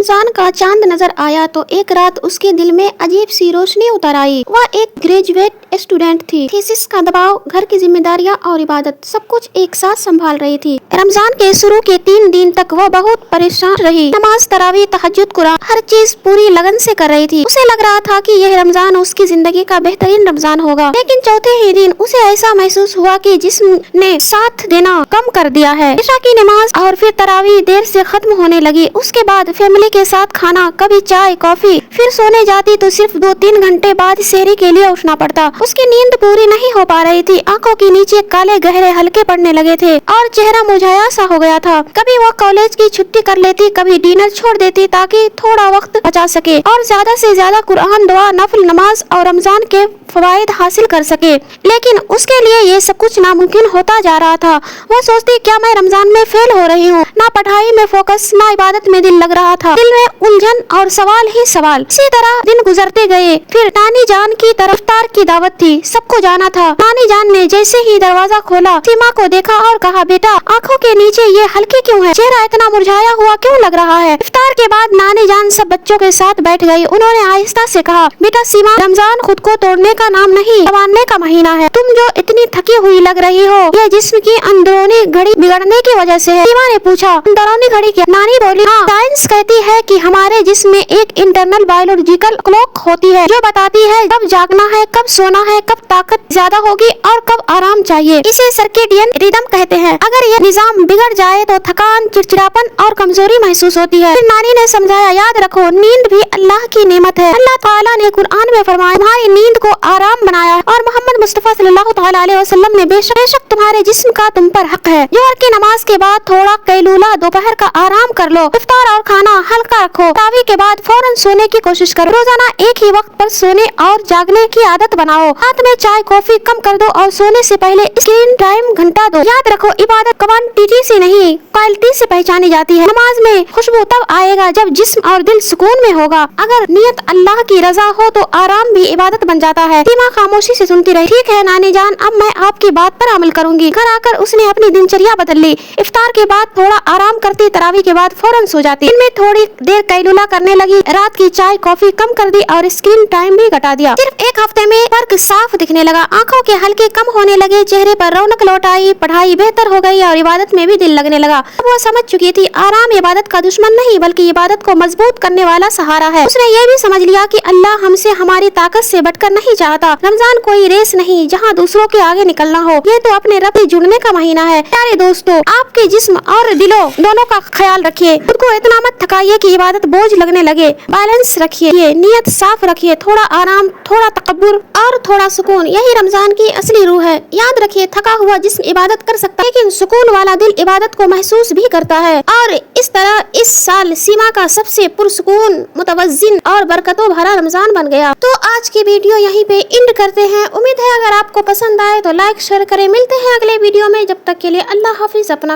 रमजान का चांद नजर आया तो एक रात उसके दिल में अजीब सी रोशनी उतर आई। वह एक ग्रेजुएट स्टूडेंट थी। थीसिस का दबाव, घर की जिम्मेदारियां और इबादत सब कुछ एक साथ संभाल रही थी। रमजान के शुरू के 3 दिन तक वह बहुत परेशान रही। नमाज, तरावी, तहज्जुद, कुरान, हर चीज पूरी लगन से कर रही थी। उसे लग रहा था कि यह रमजान उसकी जिंदगी का बेहतरीन रमजान होगा। लेकिन चौथे ही दिन उसे ऐसा महसूस हुआ कि जिस्म ने साथ देना कम कर दिया है। इशा की नमाज और फिर तरावी देर से खत्म होने लगी। उसके बाद फैमिली के साथ खाना, कभी चाय कॉफी, फिर सोने जाती तो सिर्फ 2-3 घंटे बाद सहरी के लिए उठना पड़ता। उसकी नींद पूरी नहीं हो पा रही थी। आंखों के नीचे काले गहरे हल्के पड़ने लगे थे और चेहरा मुरझाया सा हो गया था। कभी वो कॉलेज की छुट्टी कर लेती, कभी डिनर छोड़ देती ताकि थोड़ा वक्त बचा सके और ज्यादा से ज्यादा कुरान, दुआ, नफल नमाज और रमजान के फवाइद हासिल कर सके। लेकिन उसके लिए ये सब कुछ नामुमकिन होता जा रहा था। वो सोचती, क्या मैं रमजान में फेल हो रही हूँ? ना पढ़ाई में फोकस, ना इबादत में दिल लग रहा था। दिल में उलझन और सवाल ही सवाल। इसी तरह दिन गुजरते गए। फिर नानी जान की तरफ इफ्तार की दावत थी, सबको जाना था। नानी जान ने जैसे ही दरवाजा खोला, सीमा को देखा और कहा, बेटा आंखों के नीचे ये हल्के क्यों है? चेहरा इतना मुरझाया हुआ क्यों लग रहा है? इफ्तार के बाद नानी जान सब बच्चों के साथ बैठ गई। उन्होंने आहिस्ता से कहा, बेटा सीमा, रमजान खुद को तोड़ने का नाम नहीं, संवारने का महीना है। तुम जो इतनी थकी हुई लग रही हो, ये जिस्म की अंदरूनी घड़ी बिगड़ने की वजह से है। सीमा ने पूछा, अंदरूनी घड़ी क्या? नानी बोली, हाँ, साइंस कहती है कि हमारे जिस्म में एक इंटरनल बायोलॉजिकल क्लॉक होती है जो बताती है कब जागना है, कब सोना है, कब ताकत ज्यादा होगी और कब आराम चाहिए। इसे सर्केडियन रिदम कहते हैं। अगर यह निजाम बिगड़ जाए तो थकान, चिड़चिड़ापन और कमजोरी महसूस होती है। फिर नानी ने समझाया, याद रखो, नींद भी अल्लाह की नेमत है। अल्लाह ताला ने कुरान में फरमाया, तुम्हारी नींद को आराम बनाया और मोहम्मद मुस्तफा सल्लल्लाहु ताला अलैहि वसल्लम ने बेशक तुम्हारे जिस्म का तुम पर हक है। जोहर की नमाज के बाद थोड़ा कैलूला, दोपहर का आराम कर लो। इफ्तार और खाना हल्का रखो। तरावी के बाद फौरन सोने की कोशिश करो। रोजाना एक ही वक्त पर सोने और जागने की आदत बनाओ। रात में चाय कॉफी कम कर दो और सोने से पहले स्क्रीन टाइम घंटा दो। याद रखो, इबादत क्वांटिटी से नहीं क्वालिटी से पहचानी जाती है। नमाज में खुशबू तब आएगा जब जिस्म और दिल सुकून में होगा। अगर नियत अल्लाह की रजा हो तो आराम भी इबादत बन जाता है। सीमा खामोशी से सुनती रही। ठीक है नानी जान, अब मैं आपकी बात पर अमल करूंगी। घर आकर उसने अपनी दिनचर्या बदल ली। इफ्तार के बाद थोड़ा आराम करती, तरावी के बाद फौरन सो जाती। दिन में थोड़ी देर कैलूला करने लगी। रात की चाय कॉफी कम कर दी और स्क्रीन टाइम भी घटा दिया। सिर्फ एक हफ्ते में फर्क साफ दिखने लगा। आंखों के हल्के कम होने लगे, चेहरे पर रौनक लौट आई, पढ़ाई बेहतर हो गई और इबादत में भी दिल लगने लगा। अब वो समझ चुकी थी, आराम इबादत का दुश्मन नहीं बल्कि इबादत को मजबूत करने वाला सहारा है। उसने ये भी समझ लिया कि अल्लाह हमसे हमारी ताकत से बढ़कर नहीं चाहता। रमजान कोई रेस नहीं जहाँ दूसरों के आगे निकलना हो। ये तो अपने रब से जुड़ने का महीना है। प्यारे दोस्तों, आपके जिस्म और दिलों दोनों का ख्याल रखिए। खुद को इतना मत थकाइए कि इबादत बोझ लगने लगे। बैलेंस रखिए, नियत साफ रखिए। थोड़ा आराम, थोड़ा तकब्बुर और थोड़ा सुकून, यही रमजान की असली रूह है। याद रखिए, थका हुआ जिस्म इबादत कर सकता है लेकिन सुकून वाला दिल इबादत को महसूस भी करता है। और इस तरह इस साल सीमा का सबसे पुरसुकून, मुतवज्जिन और बरकतों भरा रमजान बन गया। तो आज की वीडियो यहीं पे एंड करते हैं। उम्मीद है अगर आपको पसंद आए तो लाइक शेयर करें। मिलते हैं अगले वीडियो में। जब तक के लिए अल्लाह हाफिज। अपना